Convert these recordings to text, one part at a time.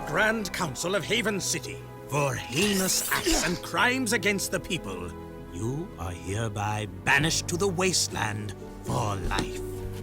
Grand Council of Haven City. For heinous acts and crimes against the people, you are hereby banished to the wasteland for life.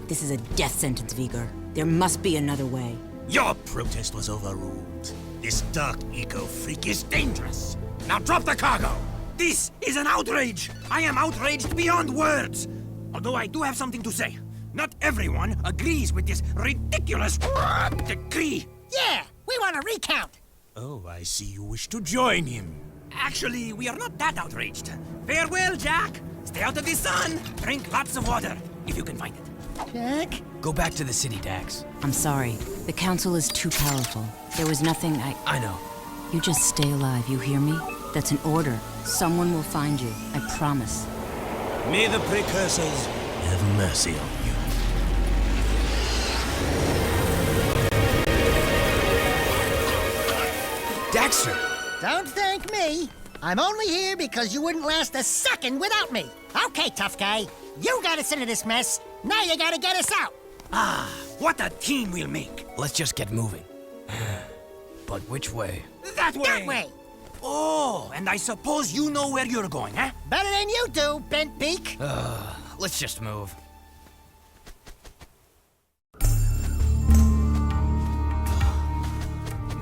This is a death sentence, Vigor. There must be another way. Your protest was overruled. This dark eco-freak is dangerous. Now drop the cargo! This is an outrage! I am outraged beyond words! Although I do have something to say. Not everyone agrees with this ridiculous decree. Yeah, we want a recount. Oh, I see you wish to join him. Actually, we are not that outraged. Farewell, Jak. Stay out of the sun. Drink lots of water, if you can find it. Jak? Go back to the city, Dax. I'm sorry. The Council is too powerful. There was nothing I know. You just stay alive, you hear me? That's an order. Someone will find you, I promise. May the precursors have mercy on you. Daxter! Don't thank me. I'm only here because you wouldn't last a second without me. Okay, tough guy. You got us into this mess. Now you gotta get us out. Ah, what a team we'll make. Let's just get moving. But which way? That way! That way. Oh, and I suppose you know where you're going, huh? Better than you do, bent beak. Let's just move.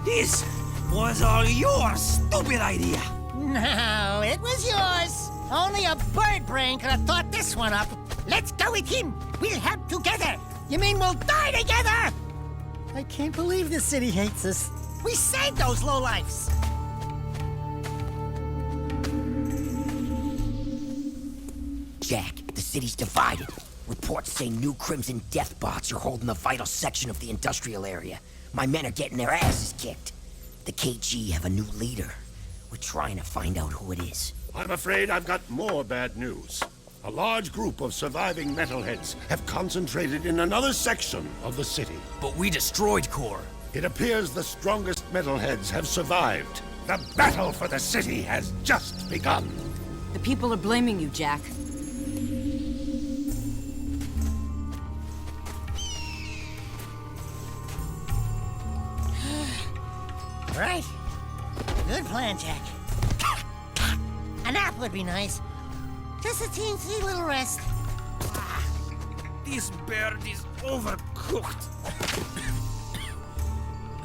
This was all your stupid idea. No, it was yours. Only a bird brain could have thought this one up. Let's go with him. We'll help together. You mean we'll die together? I can't believe this city hates us. We saved those lowlifes. Jak, the city's divided. Reports say new Crimson Death bots are holding a vital section of the industrial area. My men are getting their asses kicked. The KG have a new leader. We're trying to find out who it is. I'm afraid I've got more bad news. A large group of surviving metalheads have concentrated in another section of the city. But we destroyed Core. It appears the strongest metalheads have survived. The battle for the city has just begun. The people are blaming you, Jak. Right. Good plan, Jak. A nap would be nice. Just a teensy little rest. This bird is overcooked.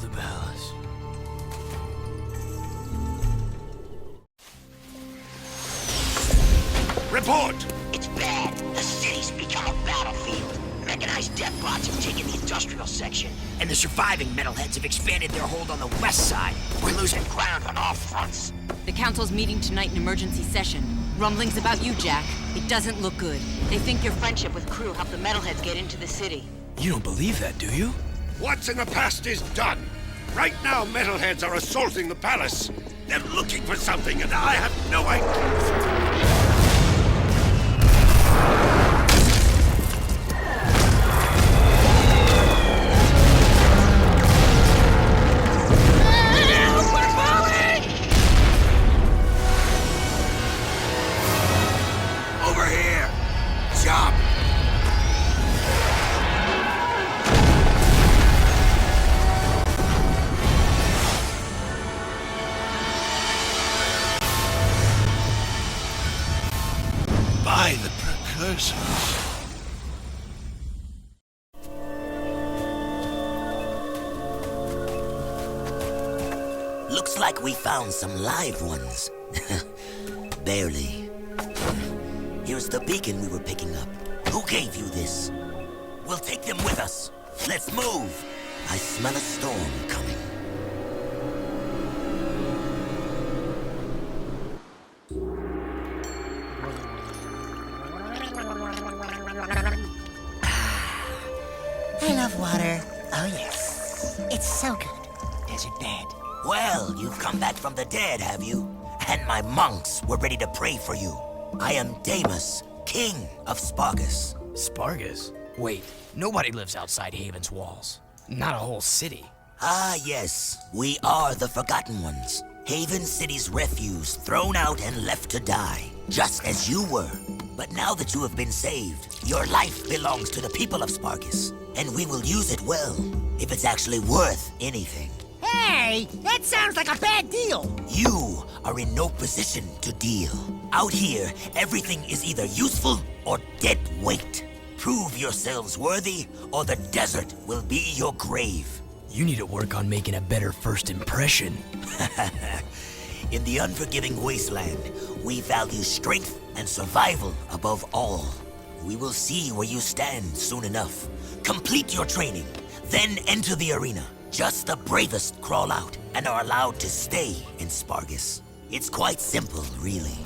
The palace. Report! It's bad. The city's become a battlefield. Mechanized death bots have taken the industrial section, and the surviving metalheads have expanded their hold on the west side. We're losing ground on all fronts. The Council's meeting tonight in emergency session. Rumblings about you, Jak. It doesn't look good. They think your friendship with Crew helped the metalheads get into the city. You don't believe that, do you? What's in the past is done. Right now, metalheads are assaulting the palace. They're looking for something, and I have no idea. By the precursors. Looks like we found some live ones. Barely. Here's the beacon we were picking up. Who gave you this? We'll take them with us. Let's move. I smell a storm coming. I love water. Oh, yes. It's so good. Desert bed. Well, you've come back from the dead, have you? And my monks were ready to pray for you. I am Damus, king of Spargus. Spargus? Wait, nobody lives outside Haven's walls. Not a whole city. Ah, yes. We are the Forgotten Ones. Haven City's refuse, thrown out and left to die. Just as you were. But now that you have been saved, your life belongs to the people of Spargus. And we will use it well, if it's actually worth anything. Hey, that sounds like a bad deal. You are in no position to deal. Out here, everything is either useful or dead weight. Prove yourselves worthy, or the desert will be your grave. You need to work on making a better first impression. In the unforgiving wasteland, we value strength and survival above all. We will see where you stand soon enough. Complete your training, then enter the arena. Just the bravest crawl out and are allowed to stay in Spargus. It's quite simple, really.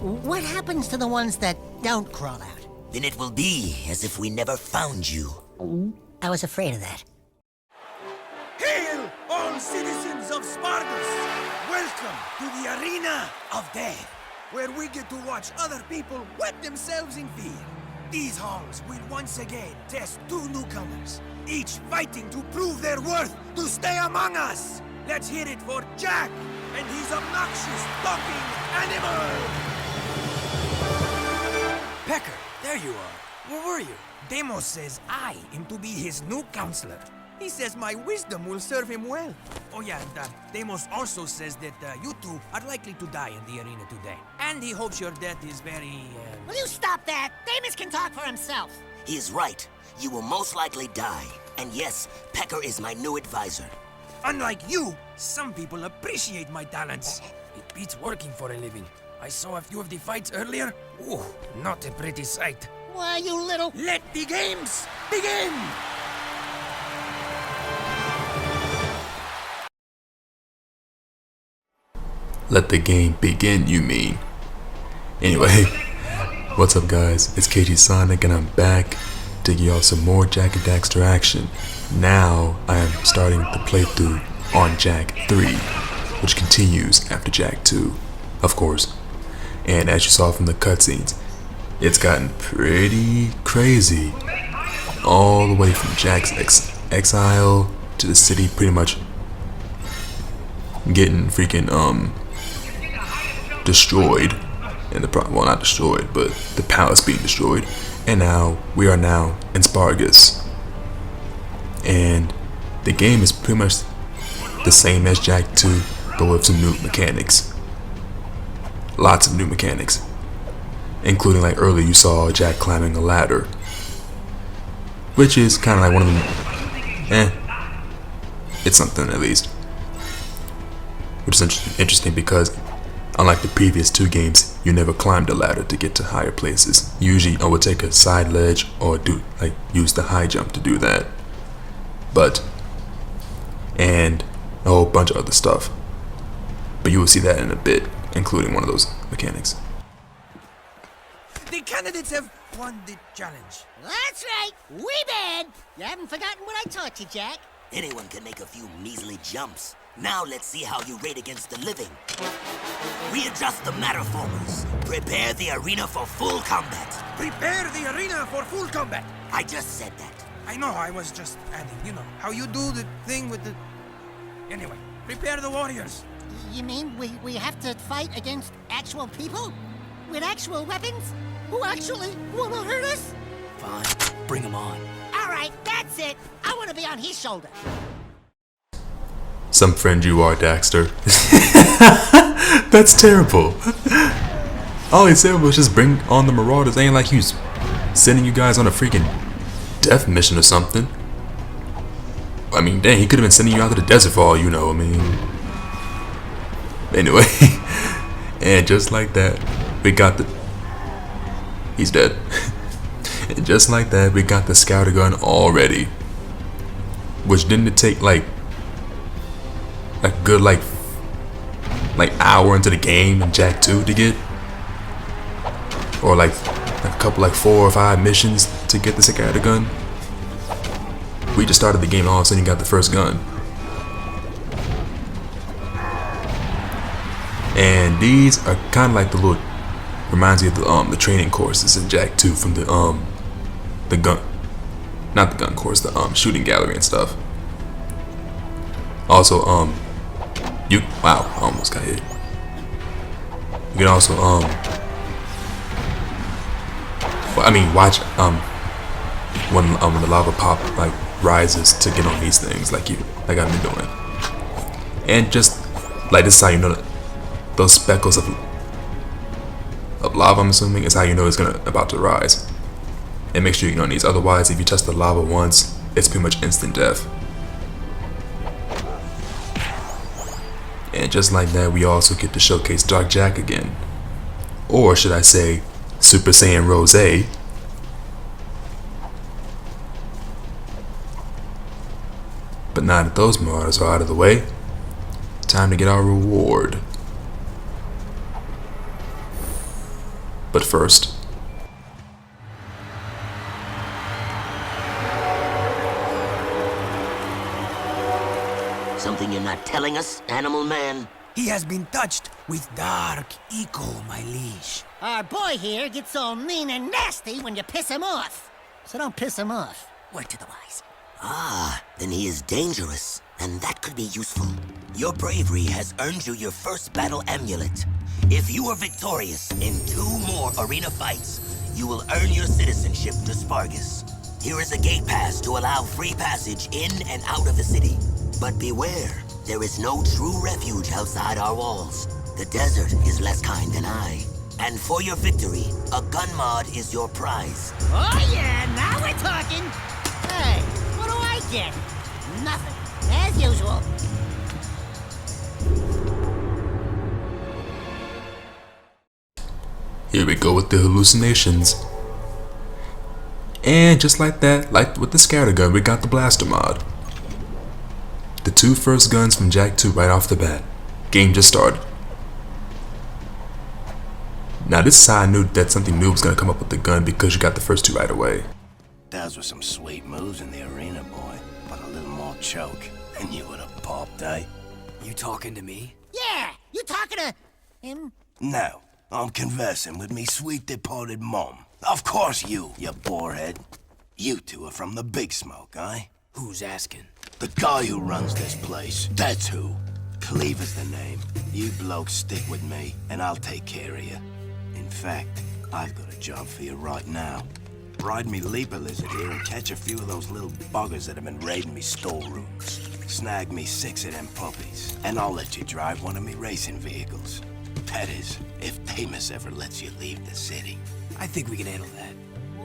What happens to the ones that don't crawl out? Then it will be as if we never found you. I was afraid of that. Hail, all citizens of Spargus! Welcome to the Arena of Death, where we get to watch other people wet themselves in fear. These halls will once again test two newcomers, each fighting to prove their worth to stay among us. Let's hear it for Jak and his obnoxious talking animal! Pecker, there you are. Where were you? Demos says I am to be his new counselor. He says my wisdom will serve him well. Oh yeah, and Demos also says that you two are likely to die in the arena today. And he hopes your death is very, Will you stop that? Damus can talk for himself. He is right. You will most likely die. And yes, Pecker is my new advisor. Unlike you, some people appreciate my talents. It beats working for a living. I saw a few of the fights earlier. Ooh, not a pretty sight. Why, you little... Let the games begin! Let the game begin, you mean? Anyway, what's up guys, it's KG Sonic and I'm back to give y'all some more Jak Daxter action. Now I am starting the playthrough on Jak 3, which continues after Jak 2, of course. And as you saw from the cutscenes, it's gotten pretty crazy. All the way from Jak's exile to the city pretty much getting freaking destroyed, and well, not destroyed, but the palace being destroyed, and now we are now in Spargus, and the game is pretty much the same as Jak 2, but with some new mechanics. Lots of new mechanics, including like earlier you saw Jak climbing a ladder, which is kind of like one of them. It's something at least, which is interesting because unlike the previous two games, you never climbed a ladder to get to higher places. Usually I would take a side ledge or use the high jump to do that. And a whole bunch of other stuff. But you will see that in a bit, including one of those mechanics. The candidates have won the challenge. That's right, we bad. You haven't forgotten what I taught you, Jak. Anyone can make a few measly jumps. Now let's see how you rate against the living. Readjust the matterformers. Prepare the arena for full combat. Prepare the arena for full combat. I just said that. I know, I was just adding, you know, how you do the thing with the... Anyway, prepare the warriors. You mean we have to fight against actual people? With actual weapons? Who actually want to hurt us? Fine, bring him on. All right, that's it. I want to be on his shoulder. Some friend you are, Daxter. That's terrible. All he said was just bring on the Marauders. Ain't like he's sending you guys on a freaking death mission or something. I mean, dang, he could have been sending you out to the desert for all you know. I mean, anyway. And just like that, we got the... He's dead. And just like that, we got the scouter gun already. Which didn't take like a good like hour into the game in Jak 2 to get, or like a couple 4 or 5 missions to get the scouter gun. We just started the game and all of a sudden you got the first gun. And these are kind of like the little, reminds me of the training courses in Jak 2 from the gun, not the gun course, the shooting gallery and stuff. Also wow, I almost got hit. You can also watch when the lava pop rises to get on these things like I've been doing. And just like this is how you know that those speckles of lava, I'm assuming, is how you know it's about to rise. And make sure you know these, otherwise if you touch the lava once, it's pretty much instant death. And just like that, we also get to showcase Dark Jak again. Or should I say, Super Saiyan Rose. But now that those marauders are out of the way, time to get our reward. But first, Something you're not telling us, animal man? He has been touched with dark eco, my liege. Our boy here gets all mean and nasty when you piss him off. So don't piss him off. Word to the wise. Ah, then he is dangerous, and that could be useful. Your bravery has earned you your first battle amulet. If you are victorious in 2 more arena fights, you will earn your citizenship to Spargus. Here is a gate pass to allow free passage in and out of the city. But beware, there is no true refuge outside our walls. The desert is less kind than I. And for your victory, a gun mod is your prize. Oh yeah, now we're talking. Hey, what do I get? Nothing, as usual. here we go with the hallucinations. And just like that, like with the scatter gun, we got the blaster mod. The 2 first guns from Jak 2 right off the bat. Game just started. Now this is how I knew that something new was going to come up with the gun, because you got the first 2 right away. Those were some sweet moves in the arena, boy. But a little more choke, and you would have popped, eh? You talking to me? Yeah, you talking to him? No, I'm conversing with me sweet departed mom. Of course you borehead. You 2 are from the Big Smoke, eh? Who's asking? The guy who runs this place, that's who. Cleaver's the name. You blokes stick with me, and I'll take care of you. In fact, I've got a job for you right now. Ride me leaper lizard here and catch a few of those little buggers that have been raiding me storerooms. Snag me 6 of them puppies, and I'll let you drive one of me racing vehicles. That is, if Damus ever lets you leave the city. I think we can handle that.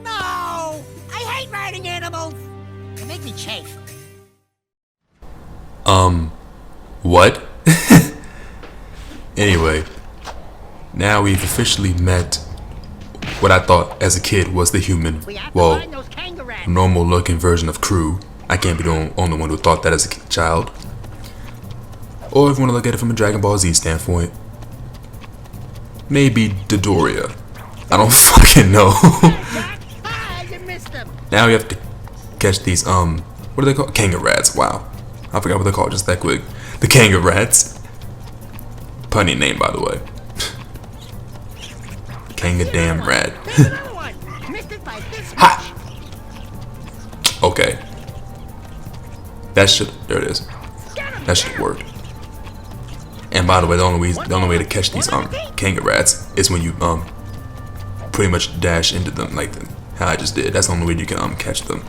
No! I hate riding animals! They make me chafe. What? Anyway, now we've officially met what I thought as a kid was the human, well, normal looking version of Crew. I can't be the only one who thought that as a child. Or if you want to look at it from a Dragon Ball Z standpoint, maybe Dodoria. I don't fucking know. Now we have to catch these, what are they called? Kangarats. Wow. I forgot what they're called just that quick. The Kangarats. Punny name, by the way. Kangadam rat. Ha! Okay. That should, there it is. That should work. And by the way, the only way to catch these Kangarats is when you pretty much dash into them like how I just did. That's the only way you can catch them.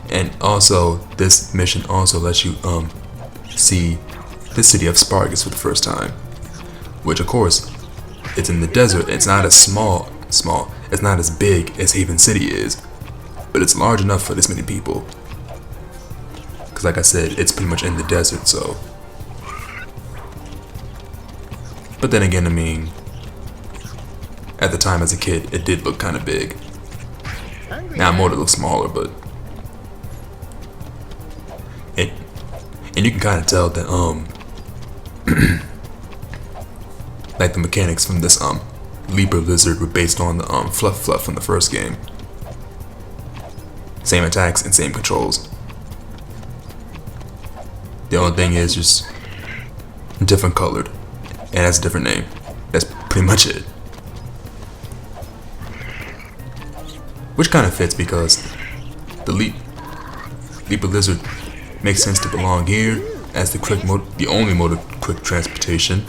And also, this mission also lets you see the city of Spargus for the first time, which of course it's in the desert. It's not as small. It's not as big as Haven City is, but it's large enough for this many people. Because like I said, it's pretty much in the desert. So, but then again, I mean, at the time as a kid, it did look kind of big. Now more to look smaller, but and you can kind of tell that like the mechanics from this Leaper Lizard were based on the Fluff from the first game. Same attacks and same controls. The only thing is just different colored and has a different name. That's pretty much it. Which kind of fits because the Leaper Lizard makes sense to belong here as the only mode of quick transportation,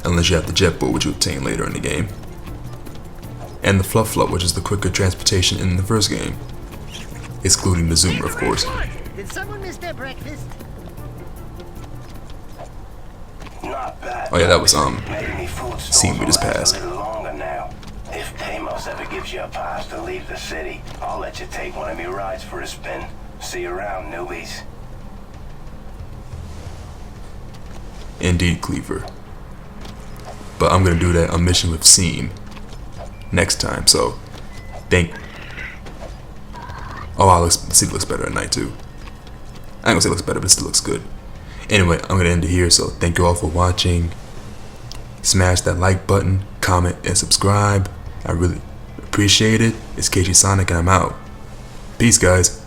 unless you have the jet boat, which you obtain later in the game, and the Fluff, which is the quicker transportation in the first game, excluding the Zoomer, of course. Did someone miss their breakfast? Not bad. Oh yeah, that was Maybe me food scene we just passed. a little longer now. If Deimos ever gives you a pass to leave the city, I'll let you take one of me rides for a spin. See you around, newbies. Indeed, Cleaver. But I'm gonna do that on mission with Seam next time. So, oh wow, the city looks better at night too. I ain't gonna say it looks better, but it still looks good. Anyway, I'm gonna end it here. So thank you all for watching. Smash that like button, comment, and subscribe. I really appreciate it. It's KG Sonic, and I'm out. Peace, guys.